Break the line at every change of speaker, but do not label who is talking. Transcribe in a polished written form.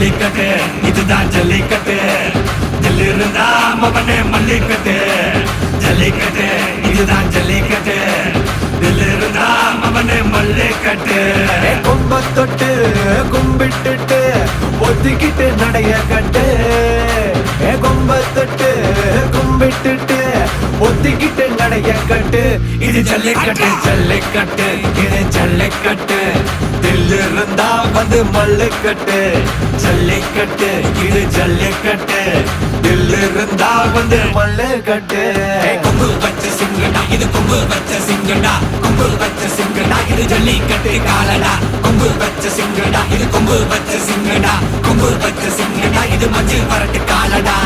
ஜல்லிக்கட்டு இதுதான் ஜல்லிக்கட்டு தில் இருந்தா மவனே மல்லிக்கட்டு ஜல்லிக்கட்டு இதுதான் ஜல்லிக்கட்டு தில் இருந்தா மவனே மல்லிக்கட்டு
கும்ப தொட்டு கும்பிட்டுட்டு ஒத்திக்கிட்டு நடைய கட்டு கும்ப தொட்டு கும்பிட்டுட்டு ஒத்திக்கிட்டு நடைய கட்டு
இது ஜல்லிக்கட்டு ஜல்லிக்கட்டு இது ஜல்லிக்கட்டு
தில் இருந்தா வந்து மல்லுக்கட்டு
ஜல்லிக்கட்டு இது ஜல்லிக்கட்டு
தில் இருந்தா வந்து மல்லுக்கட்டு
கொம்பு வச்ச சிங்கடா இது கொம்பு வச்ச சிங்கடா கொம்பு வச்ச சிங்கடா இது ஜல்லிக்கட்டு காலடா கொம்பு வச்ச சிங்கடா இது கொம்பு வச்ச சிங்கடா கொம்பு வச்ச சிங்கடா இது மஞ்சள் வரட்டு காலடா